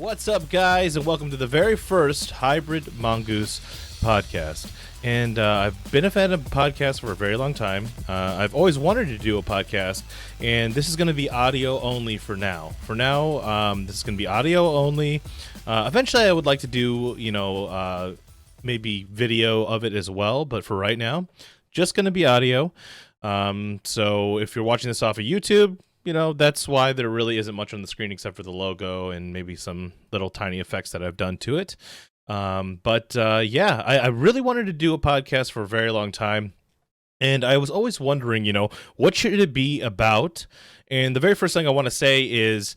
What's up, guys, and welcome to the very first Hybrid Mongoose podcast. And I've been a fan of podcasts for a very long time. I've always wanted to do a podcast, and this is going to be audio only for now. This is going to be audio only. Eventually, I would like to do, maybe video of it as well, but for right now, just going to be audio. So if you're watching this off of YouTube, that's why there really isn't much on the screen except for the logo and maybe some little tiny effects that I've done to it. I really wanted to do a podcast for a very long time. And I was always wondering, what should it be about? And the very first thing I want to say is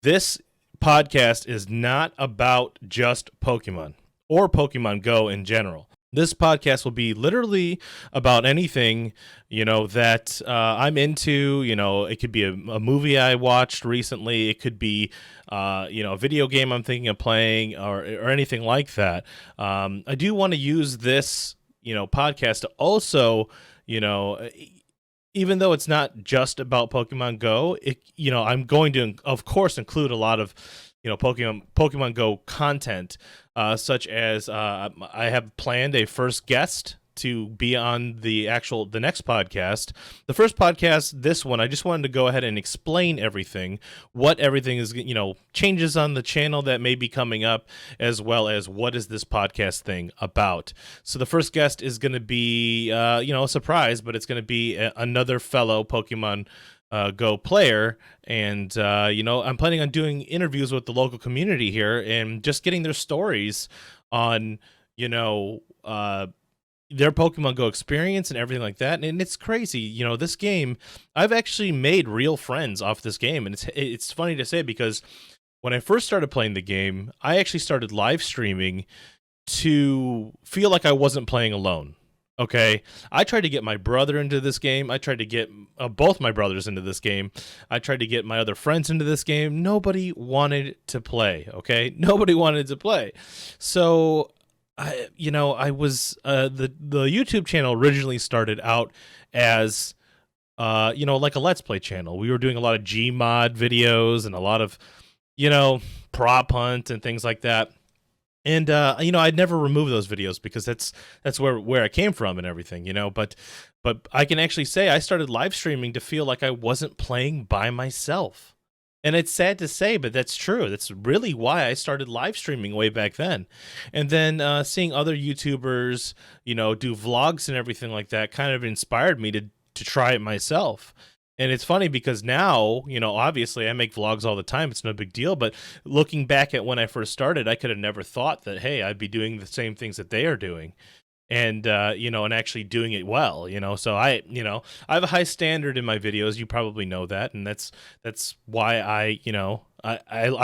this podcast is not about just Pokemon or Pokemon Go in general. This podcast will be literally about anything, that I'm into. It could be a movie I watched recently. It could be, a video game I'm thinking of playing or anything like that. I do want to use this, podcast to also, even though it's not just about Pokemon Go, I'm going to, of course, include a lot of, Pokemon Go content, such as I have planned a first guest to be on the next podcast. The first podcast, this one, I just wanted to go ahead and explain everything, what everything is, changes on the channel that may be coming up, as well as what is this podcast thing about. So the first guest is going to be, a surprise, but it's going to be another fellow Pokemon Go player, and I'm planning on doing interviews with the local community here and just getting their stories on their Pokemon Go experience and everything like that. And it's crazy, this game, I've actually made real friends off this game, and it's funny to say because when I first started playing the game, I actually started live streaming to feel like I wasn't playing alone. Okay, I tried to get my brother into this game. I tried to get both my brothers into this game. I tried to get my other friends into this game. Nobody wanted to play, okay? Nobody wanted to play. So, I was, the YouTube channel originally started out as, like a Let's Play channel. We were doing a lot of Gmod videos and a lot of, prop hunt and things like that. And I'd never remove those videos because that's where I came from and everything, but I can actually say I started live streaming to feel like I wasn't playing by myself. And it's sad to say, but that's true. That's really why I started live streaming way back then. And then seeing other YouTubers, do vlogs and everything like that kind of inspired me to try it myself. And it's funny because now, obviously I make vlogs all the time. It's no big deal. But looking back at when I first started, I could have never thought that, hey, I'd be doing the same things that they are doing. And, and actually doing it well, So I have a high standard in my videos. You probably know that. And that's why I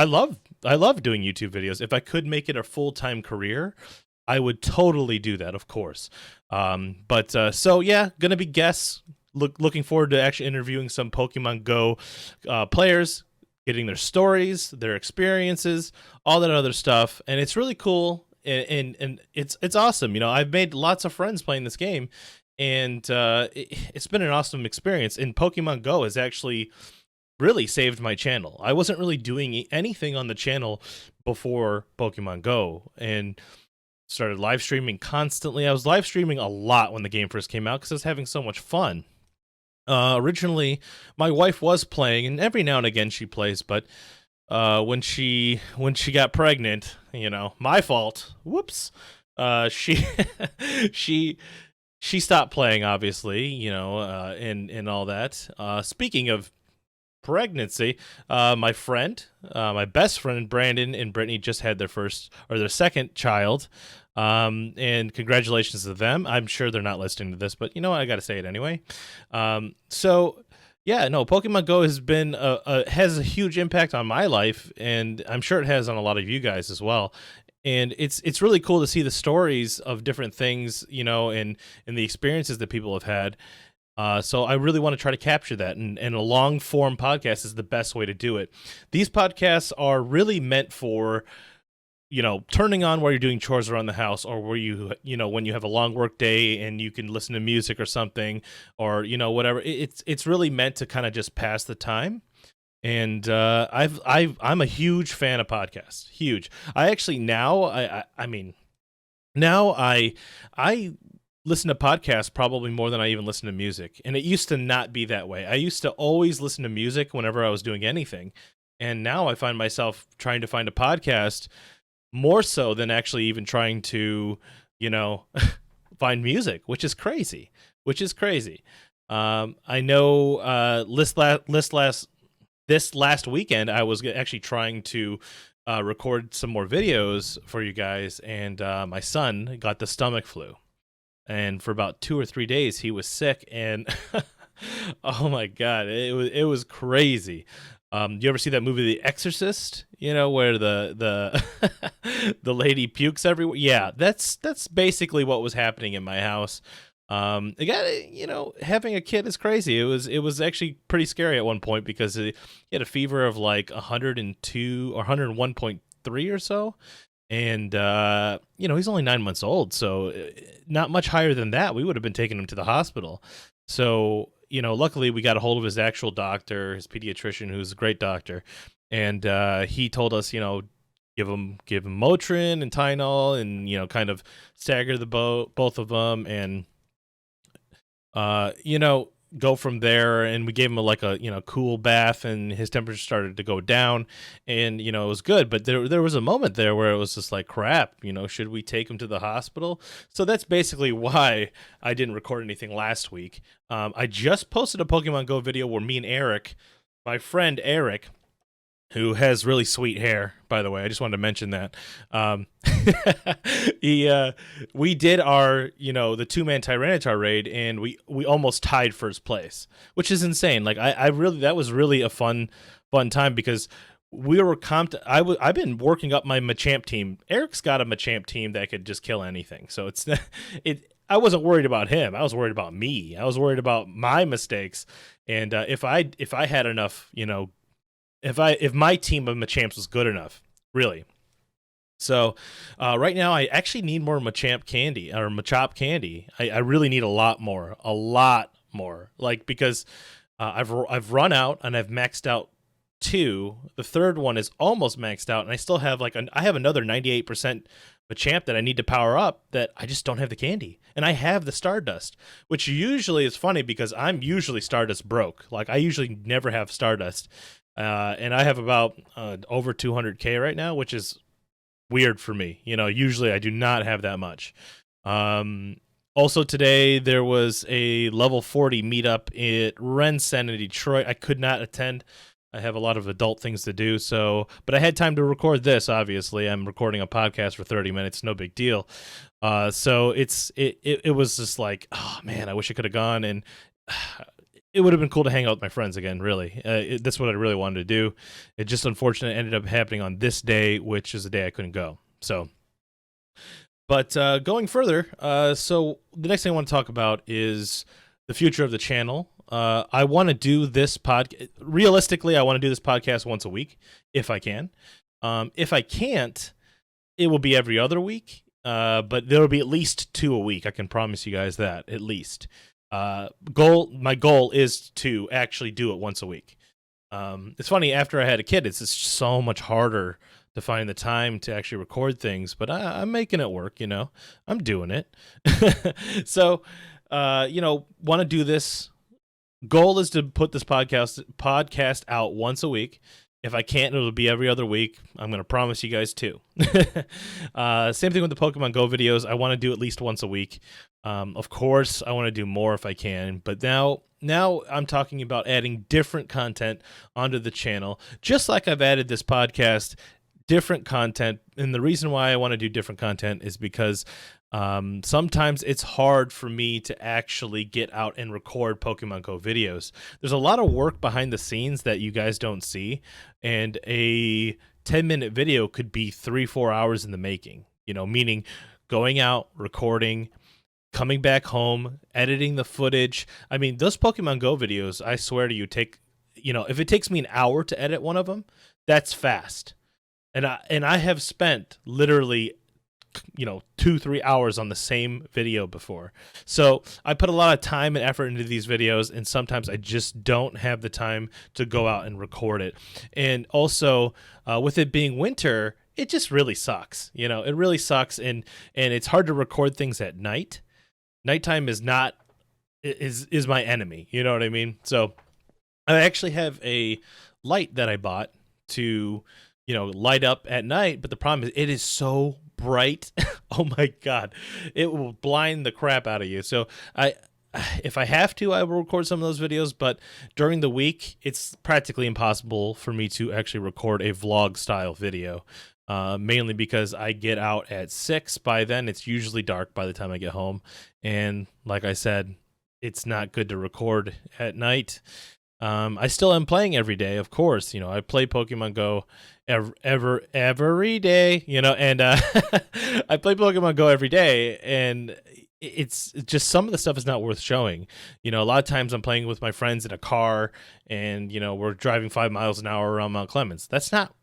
love doing YouTube videos. If I could make it a full-time career, I would totally do that, of course. Going to be guests. Looking forward to actually interviewing some Pokemon Go players, getting their stories, their experiences, all that other stuff, and it's really cool and it's awesome. I've made lots of friends playing this game, and it's been an awesome experience. And Pokemon Go has actually really saved my channel. I wasn't really doing anything on the channel before Pokemon Go, and started live streaming constantly. I was live streaming a lot when the game first came out because I was having so much fun. Originally, my wife was playing, and every now and again she plays, but when she got pregnant, my fault. Whoops. She she stopped playing, obviously, and all that. Speaking of pregnancy, my best friend Brandon and Brittany just had their second child. And congratulations to them. I'm sure they're not listening to this, but I got to say it anyway. Pokemon Go has been has a huge impact on my life, and I'm sure it has on a lot of you guys as well. And it's really cool to see the stories of different things, and the experiences that people have had. So I really want to try to capture that, and a long form podcast is the best way to do it. These podcasts are really meant for turning on while you're doing chores around the house, or where when you have a long work day and you can listen to music or something, or whatever. It's really meant to kind of just pass the time. And I'm a huge fan of podcasts. Huge. I actually now I mean now I listen to podcasts probably more than I even listen to music. And it used to not be that way. I used to always listen to music whenever I was doing anything. And now I find myself trying to find a podcast more so than actually even trying to, you know, find music, which is crazy. Which is crazy. I know this last weekend I was actually trying to record some more videos for you guys, and my son got the stomach flu, and for about 2 or 3 days he was sick, and oh my god, it was crazy. You ever see that movie The Exorcist? You know, where the lady pukes everywhere. Yeah, that's basically what was happening in my house. Again, having a kid is crazy. It was actually pretty scary at one point because he had a fever of like 102 or 101.3 or so, and he's only 9 months old, so not much higher than that. We would have been taking him to the hospital. So luckily we got a hold of his actual doctor, his pediatrician, who's a great doctor, and he told us, give him Motrin and Tylenol, and kind of stagger the both of them, and go from there. And we gave him a cool bath, and his temperature started to go down, and it was good. But there was a moment there where it was just like, crap, should we take him to the hospital? So that's basically why I didn't record anything last week. I just posted a Pokemon Go video where me and Eric, my friend Eric, who has really sweet hair, by the way. I just wanted to mention that. We did our, the 2-man Tyranitar raid, and we almost tied first place, which is insane. Like that was really a fun time because we were I've been working up my Machamp team. Eric's got a Machamp team that could just kill anything. So I wasn't worried about him. I was worried about me. I was worried about my mistakes. And if I had enough, if my team of Machamps was good enough, really. So right now I actually need more Machamp candy or Machop candy. I really need a lot more, like, because I've run out and I've maxed out 2. The third one is almost maxed out, and I still have I have another 98% Machamp that I need to power up that I just don't have the candy. And I have the Stardust, which usually is funny because I'm usually Stardust broke. Like, I usually never have Stardust. And I have about over 200K right now, which is weird for me. Usually I do not have that much. Also today there was a level 40 meetup at Rensen in Detroit. I could not attend. I have a lot of adult things to do, but I had time to record this. Obviously, I'm recording a podcast for 30 minutes, no big deal. So it was just like, oh man, I wish I could have gone, and it would have been cool to hang out with my friends again, really. That's what I really wanted to do. It just unfortunately ended up happening on this day, which is the day I couldn't go. So, but going further, so the next thing I want to talk about is the future of the channel. I want to do this realistically, I want to do this podcast once a week, if I can. If I can't, it will be every other week, but there will be at least 2 a week. I can promise you guys that, at least. My goal is to actually do it once a week. It's funny, after I had a kid, it's just so much harder to find the time to actually record things, but I'm making it work. I'm doing it. So want to do this. Goal is to put this podcast out once a week. If I can't, it'll be every other week. I'm going to promise you guys 2. Same thing with the Pokemon Go videos. I want to do at least once a week. Of course, I want to do more if I can. But now I'm talking about adding different content onto the channel. Just like I've added this podcast, different content. And the reason why I want to do different content is because sometimes it's hard for me to actually get out and record Pokemon Go videos. There's a lot of work behind the scenes that you guys don't see, and a 10-minute video could be 3-4 hours in the making, meaning going out, recording, coming back home, editing the footage. I mean, those Pokemon Go videos, I swear to you, if it takes me an hour to edit one of them, that's fast. And I have spent literally 2-3 hours on the same video before. So I put a lot of time and effort into these videos, and sometimes I just don't have the time to go out and record it. And also, with it being winter, it just really sucks. It really sucks, and it's hard to record things at night. Nighttime is my enemy. You know what I mean? So I actually have a light that I bought to light up at night, but the problem is it is so bright. Oh my god, it will blind the crap out of you. So if I have to, I will record some of those videos, but during the week it's practically impossible for me to actually record a vlog style video, mainly because I get out at 6. By then it's usually dark by the time I get home, and like I said, it's not good to record at night. I still am playing every day, of course. I play Pokemon Go every day, and I play Pokemon Go every day, and it's just some of the stuff is not worth showing. A lot of times I'm playing with my friends in a car, and we're driving 5 miles an hour around Mount Clemens. That's not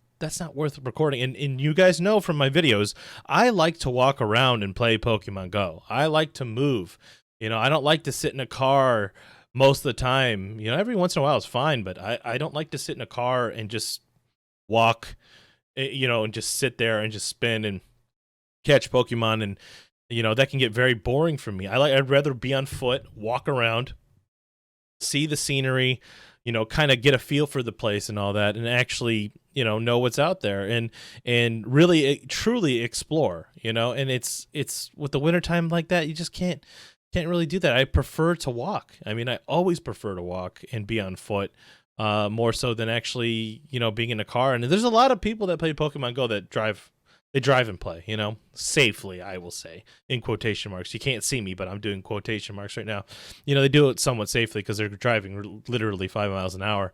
worth recording. And you guys know from my videos, I like to walk around and play Pokemon Go. I like to move. I don't like to sit in a car most of the time. Every once in a while it's fine, but I don't like to sit in a car and just walk, and just sit there and just spin and catch Pokemon, and that can get very boring for me. I'd rather be on foot, walk around, see the scenery, kind of get a feel for the place and all that, and actually know what's out there, and really truly explore. And it's with the wintertime like that, you just can't really do that. I prefer to walk. I mean, I always prefer to walk and be on foot, more so than actually, being in a car. And there's a lot of people that play Pokemon Go that drive and play, safely, I will say, in quotation marks. You can't see me, but I'm doing quotation marks right now. They do it somewhat safely because they're driving literally 5 miles an hour,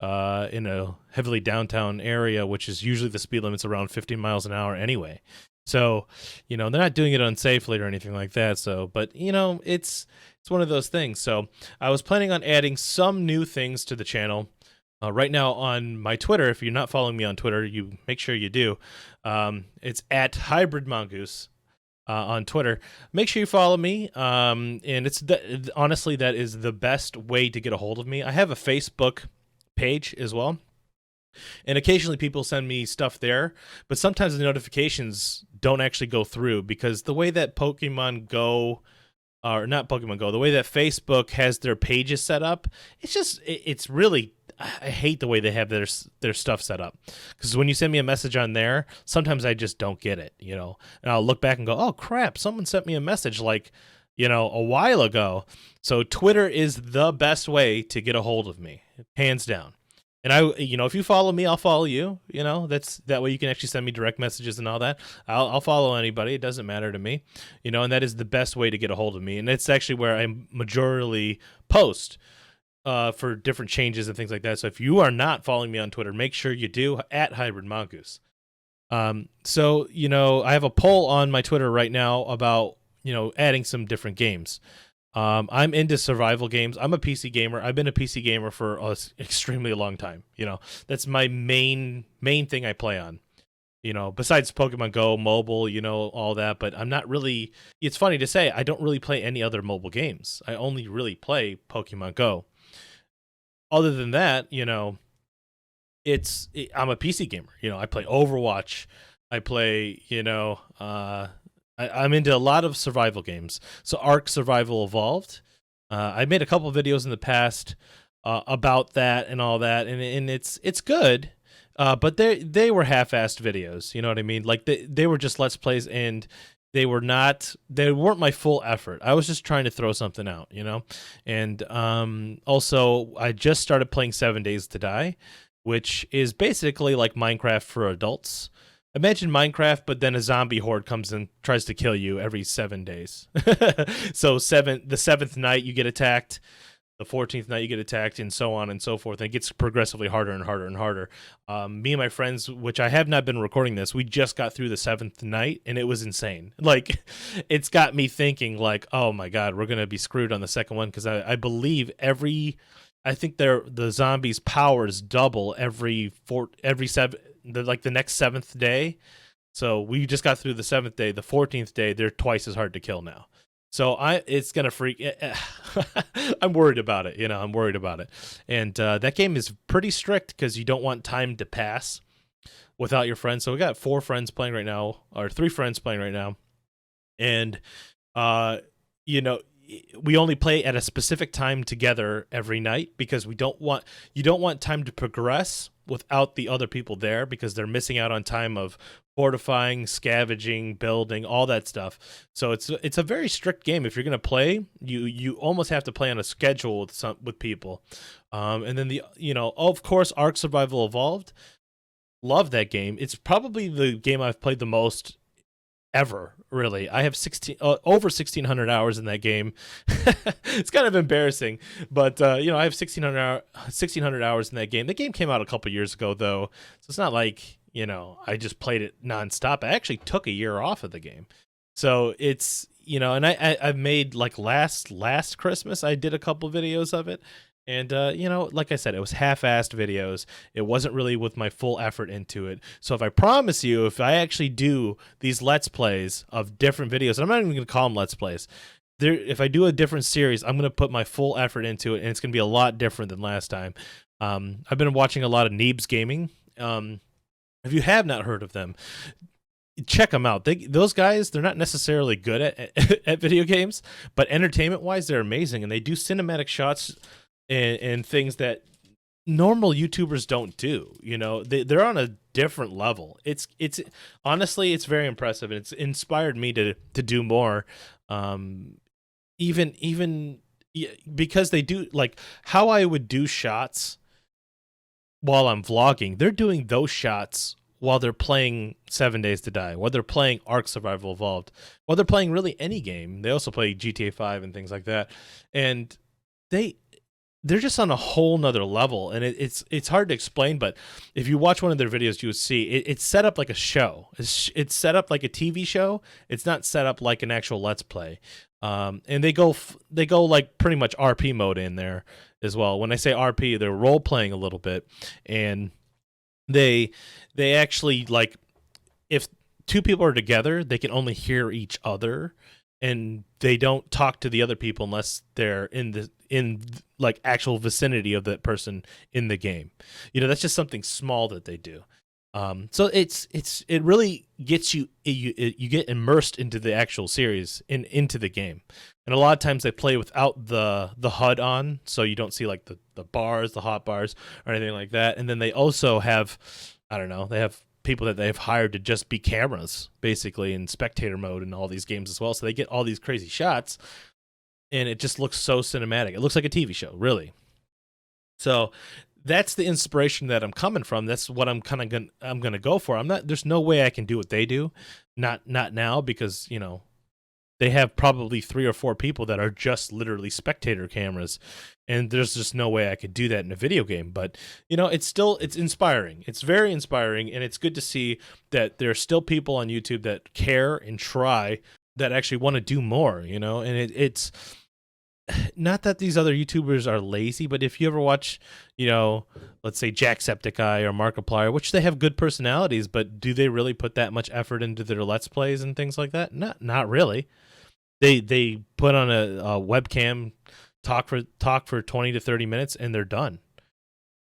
in a heavily downtown area, which is usually the speed limit's around 15 miles an hour anyway. So, they're not doing it unsafely or anything like that. So, but, it's one of those things. So I was planning on adding some new things to the channel. Right now on my Twitter, if you're not following me on Twitter, you make sure you do. It's at Hybrid Mongoose on Twitter. Make sure you follow me. And honestly, that is the best way to get a hold of me. I have a Facebook page as well, and occasionally people send me stuff there, but sometimes the notifications don't actually go through because the way that Pokemon Go, or not Pokemon Go, the way that Facebook has their pages set up, it's really, I hate the way they have their stuff set up, because when you send me a message on there, sometimes I just don't get it, and I'll look back and go, oh crap, someone sent me a message like, a while ago. So Twitter is the best way to get a hold of me, hands down. And if you follow me, I'll follow you. That way you can actually send me direct messages and all that. I'll follow anybody. It doesn't matter to me. And that is the best way to get a hold of me. And it's actually where I majorly post for different changes and things like that. So if you are not following me on Twitter, make sure you do, at Hybrid Mongoose. So I have a poll on my Twitter right now about adding some different games. I'm into survival games. I'm a PC gamer. I've been a PC gamer for an extremely long time. That's my main thing I play on. Besides Pokemon Go, mobile, all that. But I'm not really. It's funny to say, I don't really play any other mobile games. I only really play Pokemon Go. Other than that, I'm a PC gamer. I play Overwatch. I play, I'm into a lot of survival games. So Ark Survival Evolved. I made a couple videos in the past about that and all that, and it's good. But they were half-assed videos. You know what I mean? Like they were just Let's Plays, and they weren't my full effort. I was just trying to throw something out, And also, I just started playing 7 Days to Die, which is basically like Minecraft for adults. Imagine Minecraft, but then a zombie horde comes and tries to kill you every 7 days. So the 7th night you get attacked, the 14th night you get attacked, and so on and so forth. And it gets progressively harder and harder and harder. Me and my friends, which I have not been recording this, we just got through the 7th night, and it was insane. Like, it's got me thinking, like, oh my god, we're gonna be screwed on the second one, because I believe I think the zombies' powers double every the next 7th day. So we just got through the 7th day. The 14th day, they're twice as hard to kill now. So it's gonna freak. I'm worried about it. I'm worried about it. And that game is pretty strict because you don't want time to pass without your friends. So we got 4 friends playing right now, or 3 friends playing right now, and you know, we only play at a specific time together every night because you don't want time to progress without the other people there, because they're missing out on time of fortifying, scavenging, building, all that stuff. So it's a very strict game. If you're gonna play, you almost have to play on a schedule with people. And then of course, Ark Survival Evolved. Love that game. It's probably the game I've played the most ever, really. I have over 1,600 hours in that game. It's kind of embarrassing, but I have 1,600 hours in that game. The game came out a couple years ago, though, so it's not like I just played it nonstop. I actually took a year off of the game, so it's and I've made, like, last Christmas I did a couple videos of it. And, like I said, it was half-assed videos. It wasn't really with my full effort into it. So if I actually do these Let's Plays of different videos, I'm not even going to call them Let's Plays. If I do a different series, I'm going to put my full effort into it, and it's going to be a lot different than last time. I've been watching a lot of Neebs Gaming. If you have not heard of them, check them out. Those guys, they're not necessarily good at video games, but entertainment-wise, they're amazing, and they do cinematic shots and things that normal YouTubers don't do. They're on a different level. It's honestly, it's very impressive, and it's inspired me to do more. Even because they do, like, how I would do shots while I'm vlogging. They're doing those shots while they're playing 7 Days to Die, while they're playing Ark Survival Evolved, while they're playing really any game. They also play GTA 5 and things like that, and they're just on a whole nother level, and it's hard to explain. But if you watch one of their videos, you would see it's set up like a show. It's set up like a TV show. It's not set up like an actual Let's Play. And they go like pretty much RP mode in there as well. When I say RP, they're role playing a little bit, and they actually, like, if 2 people are together, they can only hear each other, and they don't talk to the other people unless they're in like actual vicinity of that person in the game. That's just something small that they do. So it really gets you get immersed into the actual series into the game. And a lot of times they play without the HUD on, so you don't see, like, the bars, the hot bars, or anything like that. And then they also have, I don't know, they have people that they've hired to just be cameras, basically, in spectator mode in all these games as well. So they get all these crazy shots, and it just looks so cinematic. It looks like a TV show, really. So that's the inspiration that I'm coming from. That's what I'm gonna go for. There's no way I can do what they do, not now, because they have probably 3 or 4 people that are just literally spectator cameras, and there's just no way I could do that in a video game. But it's inspiring. It's very inspiring, and it's good to see that there are still people on YouTube that care and try, that actually want to do more. And it's not that these other YouTubers are lazy, but if you ever watch, let's say Jacksepticeye or Markiplier, which they have good personalities, but do they really put that much effort into their Let's Plays and things like that? Not really. They put on a webcam, talk for 20 to 30 minutes, and they're done.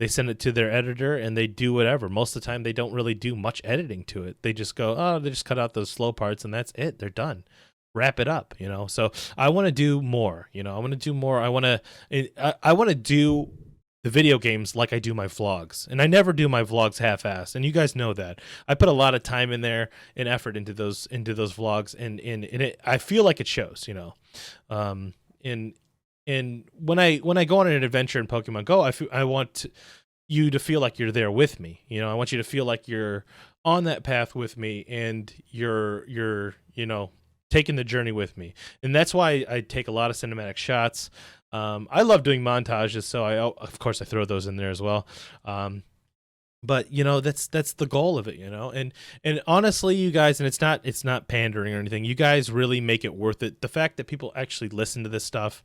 They send it to their editor, and they do whatever. Most of the time, they don't really do much editing to it. They just go, they just cut out those slow parts, and that's it. They're done. Wrap it up, So I want to do more. I want to do more. I want to do the video games like I do my vlogs, and I never do my vlogs half-assed, and you guys know that. I put a lot of time in there and effort into those vlogs, and I feel like it shows. And when I go on an adventure in Pokemon Go, I want you to feel like you're there with me. I want you to feel like you're on that path with me, and you're taking the journey with me. And that's why I take a lot of cinematic shots. I love doing montages, so of course I throw those in there as well. But that's the goal of it, and honestly, you guys, and it's not pandering or anything, you guys really make it worth it. The fact that people actually listen to this stuff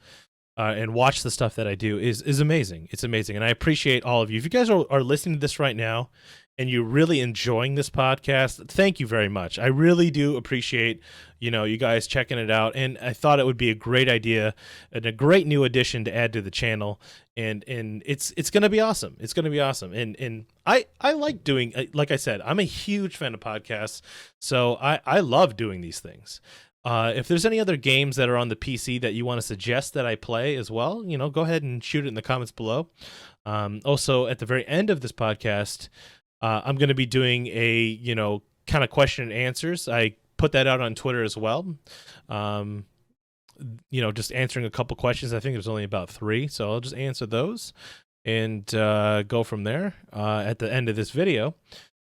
and watch the stuff that I do is amazing. It's amazing, and I appreciate all of you. If you guys are listening to this right now and you're really enjoying this podcast, thank you very much. I really do appreciate, you guys checking it out. And I thought it would be a great idea and a great new addition to add to the channel. And it's going to be awesome. It's going to be awesome. And I like doing, like I said, I'm a huge fan of podcasts. So I love doing these things. If there's any other games that are on the PC that you want to suggest that I play as well, go ahead and shoot it in the comments below. Also, at the very end of this podcast, I'm going to be doing a, kind of question and answers. I put that out on Twitter as well. Just answering a couple questions. I think there's only about 3, so I'll just answer those and go from there at the end of this video.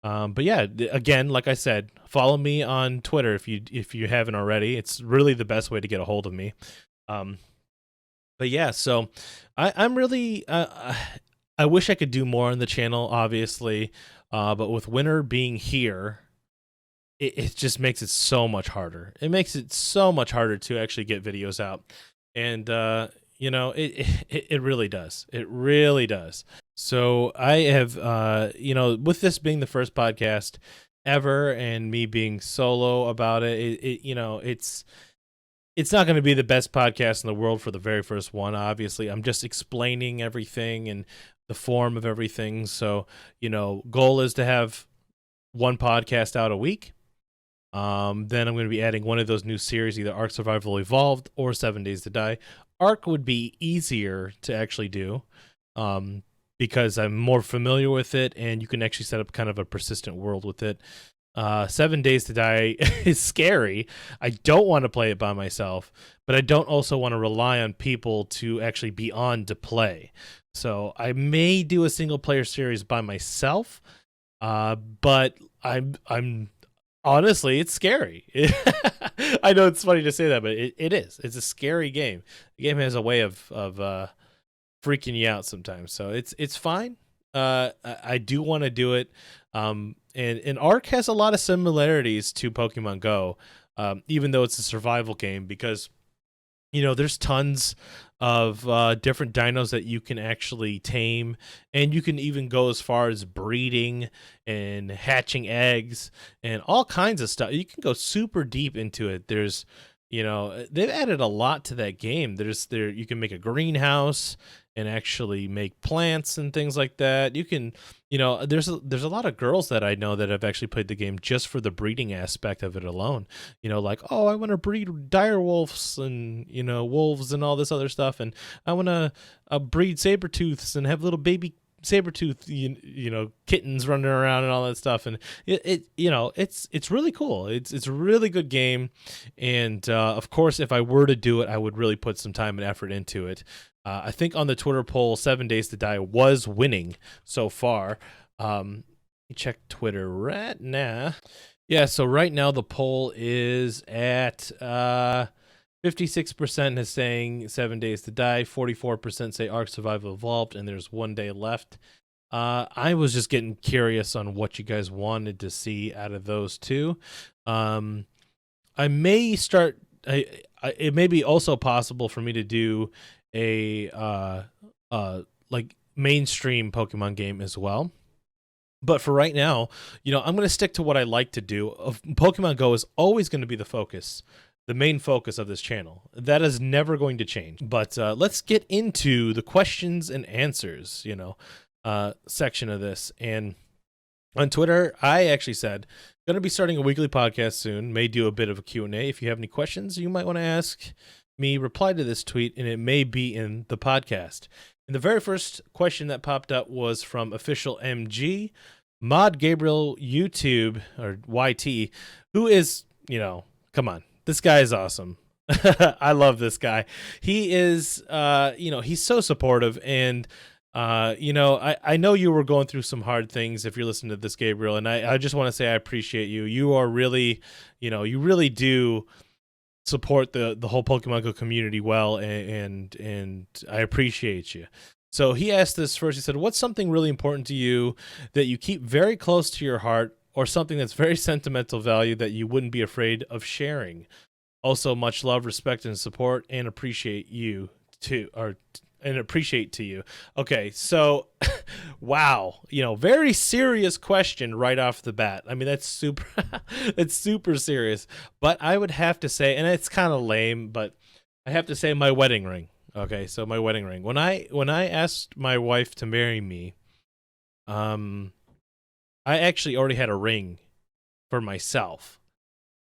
But yeah, again, like I said, follow me on Twitter if you haven't already. It's really the best way to get a hold of me. But yeah, so I'm really I wish I could do more on the channel, obviously, but with winter being here, it just makes it so much harder. It makes it so much harder to actually get videos out, and it really does. It really does. So I have, with this being the first podcast ever and me being solo about it's not going to be the best podcast in the world for the very first one. Obviously, I'm just explaining everything and the form of everything. So, goal is to have one podcast out a week. Then I'm going to be adding one of those new series, either Ark Survival Evolved or 7 Days to Die. Ark would be easier to actually do because I'm more familiar with it, and you can actually set up kind of a persistent world with it. 7 Days to Die is scary. I don't want to play it by myself, but I don't also want to rely on people to actually be on to play. So I may do a single player series by myself, but I'm honestly, it's scary. I know it's funny to say that, but it is. It's a scary game. The game has a way of freaking you out sometimes, so it's fine. I do want to do it. And Ark has a lot of similarities to Pokemon Go, even though it's a survival game, because there's tons of different dinos that you can actually tame, and you can even go as far as breeding and hatching eggs and all kinds of stuff. You can go super deep into it. There's they've added a lot to that game. You can make a greenhouse and actually make plants and things like that. You can, there's a lot of girls that I know that have actually played the game just for the breeding aspect of it alone. Like, oh, I want to breed dire wolves and, wolves and all this other stuff. And I want to breed saber-tooths and have little baby saber-tooth, kittens running around and all that stuff. And it's really cool. It's a really good game. And of course, if I were to do it, I would really put some time and effort into it. I think on the Twitter poll, 7 Days to Die was winning so far. Let me check Twitter right now. Yeah, so right now the poll is at 56% is saying 7 Days to Die, 44% say Ark Survival Evolved, and there's 1 day left. I was just getting curious on what you guys wanted to see out of those two. I may start. It may be also possible for me to do a like mainstream Pokemon game as well. But for right now, I'm going to stick to what I like to do. Pokemon Go is always going to be the main focus of this channel. That is never going to change. But let's get into the questions and answers, section of this. And on Twitter, I actually said, going to be starting a weekly podcast soon. May do a bit of a Q&A. If you have any questions you might want to ask me, reply to this tweet, and it may be in the podcast. And the very first question that popped up was from Official MG, Mod Gabriel YouTube, or YT, who is, come on, this guy is awesome. I love this guy. He is, he's so supportive, and I know you were going through some hard things if you're listening to this, Gabriel, and I just want to say I appreciate you. You are really, you really do support the whole Pokemon Go community well, and I appreciate you. So he asked this first. He said, what's something really important to you that you keep very close to your heart, or something that's very sentimental value that you wouldn't be afraid of sharing? Also, much love, respect, and support, and appreciate you too, and appreciate to you. Okay, so Wow, very serious question right off the bat. I mean, that's super that's super serious. But I would have to say, and it's kind of lame, but I have to say my wedding ring. Okay, so my wedding ring. When I asked my wife to marry me, um I actually already had a ring for myself.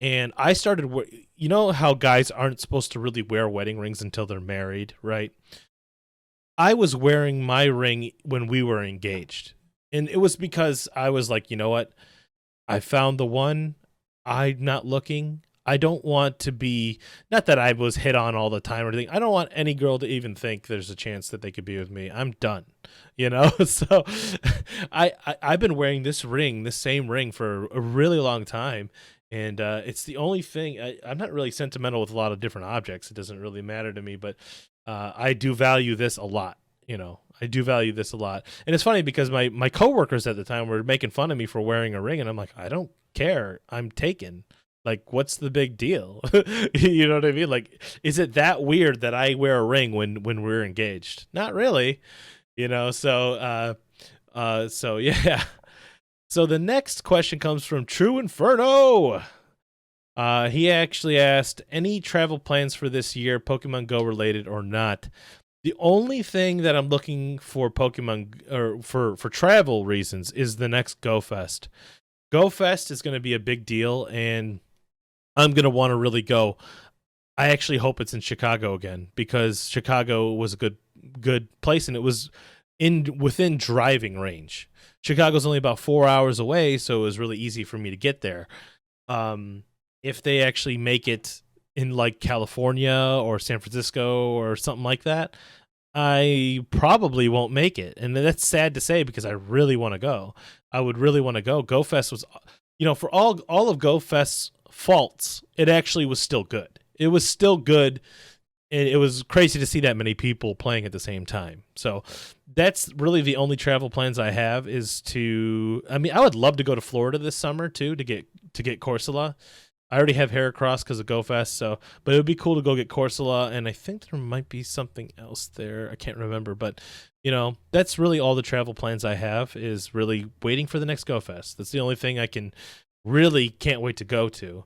And I started, you know how guys aren't supposed to really wear wedding rings until they're married, right? I was wearing my ring when we were engaged. And it was because I was like, you know what? I found the one. I'm not looking. I don't want to be, not that I was hit on all the time or anything. I don't want any girl to even think there's a chance that they could be with me. I'm done, So I've been wearing this ring, this same ring, for a really long time, and it's the only thing. I'm not really sentimental with a lot of different objects. It doesn't really matter to me, but I do value this a lot. I do value this a lot. And it's funny because my coworkers at the time were making fun of me for wearing a ring, and I'm like, I don't care. I'm taken. Like, what's the big deal? You know what I mean? Like, is it that weird that I wear a ring when we're engaged? Not really. So yeah. So the next question comes from True Inferno. He actually asked, any travel plans for this year, Pokemon Go related or not? The only thing that I'm looking for Pokemon or for travel reasons is the next Go Fest. Go Fest is going to be a big deal, and I'm going to want to really go. I actually hope it's in Chicago again, because Chicago was a good place, and it was within driving range. Chicago's only about 4 hours away, so it was really easy for me to get there. If they actually make it in like California or San Francisco or something like that, I probably won't make it. And that's sad to say, because I really want to go. I would really want to go. Go Fest was, for all of Go Fest's faults, it actually was still good. It was still good, and it was crazy to see that many people playing at the same time. So that's really the only travel plans I have is I would love to go to Florida this summer too, to get Corsola. I already have Heracross because of Go Fest, but it would be cool to go get Corsola, and I think there might be something else there. I can't remember, but that's really all the travel plans I have, is really waiting for the next Go Fest. That's the only thing I can't wait to go to.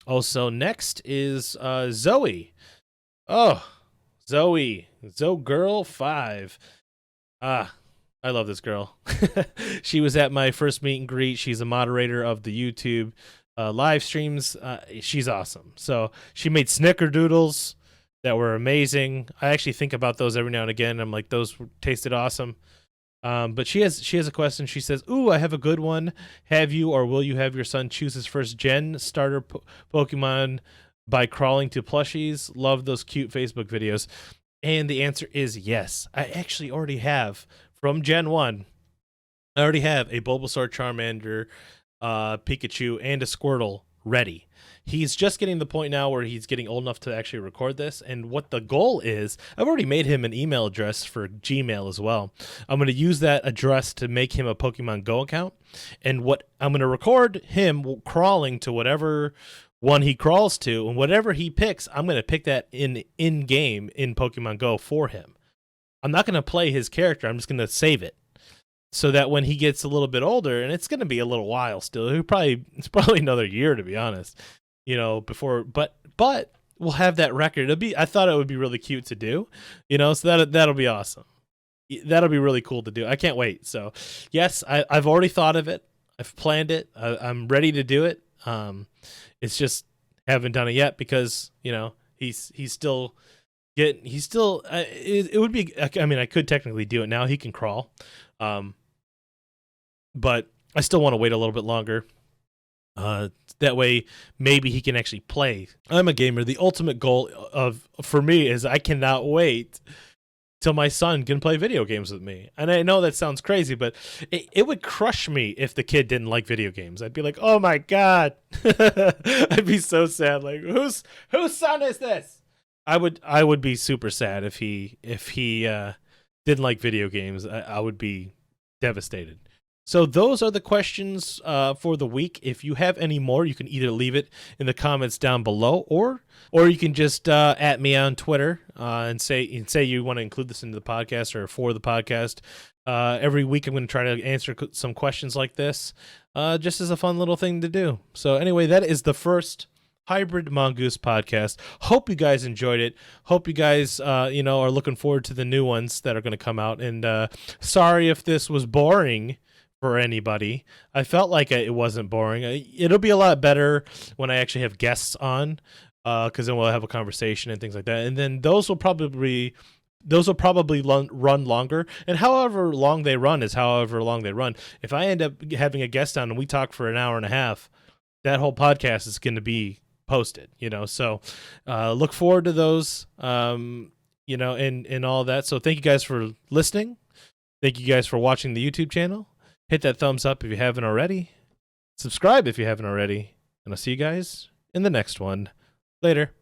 Also, next is Zoe. Oh, Zoe Girl 5. I love this girl. She was at my first meet and greet. She's a moderator of the YouTube live streams. She's awesome. So she made snickerdoodles that were amazing. I actually think about those every now and again. I'm like, those tasted awesome. But she has a question. She says, "Ooh, I have a good one. Have you or will you have your son choose his first gen starter Pokemon by crawling to plushies? Love those cute Facebook videos." And the answer is yes. I actually already have, from Gen 1, I already have a Bulbasaur, Charmander, Pikachu, and a Squirtle ready. He's just getting the point now where he's getting old enough to actually record this. And what the goal is, I've already made him an email address for Gmail as well. I'm going to use that address to make him a Pokemon Go account. And what I'm going to record him crawling to whatever one he crawls to, and whatever he picks, I'm going to pick that in game in Pokemon Go for him. I'm not going to play his character. I'm just going to save it, so that when he gets a little bit older, and it's going to be a little while still, it's probably another year, to be honest, before, but we'll have that record. I thought it would be really cute to do, so that'll be awesome. That'll be really cool to do. I can't wait. So yes, I've already thought of it. I've planned it. I'm ready to do it. It's just haven't done it yet because, he's still it would be, I mean, I could technically do it now. He can crawl. But I still want to wait a little bit longer. That way, maybe he can actually play. I'm a gamer. The ultimate goal for me is I cannot wait till my son can play video games with me. And I know that sounds crazy, but it would crush me if the kid didn't like video games. I'd be like, oh my God. I'd be so sad. Like, whose son is this? I would be super sad if he didn't like video games. I would be devastated. So those are the questions for the week. If you have any more, you can either leave it in the comments down below, or you can just at me on Twitter and say you want to include this into the podcast or for the podcast. Every week, I'm going to try to answer some questions like this, just as a fun little thing to do. So anyway, that is the first hybrid Mongoose podcast. Hope you guys enjoyed it. Hope you guys are looking forward to the new ones that are going to come out. And sorry if this was boring for anybody. I felt like it wasn't boring. It'll be a lot better when I actually have guests on, because then we'll have a conversation and things like that. And then those will probably run longer. And however long they run is however long they run. If I end up having a guest on and we talk for an hour and a half, that whole podcast is going to be posted. So look forward to those. And all that. So thank you guys for listening. Thank you guys for watching the YouTube channel. Hit that thumbs up if you haven't already. Subscribe if you haven't already. And I'll see you guys in the next one. Later.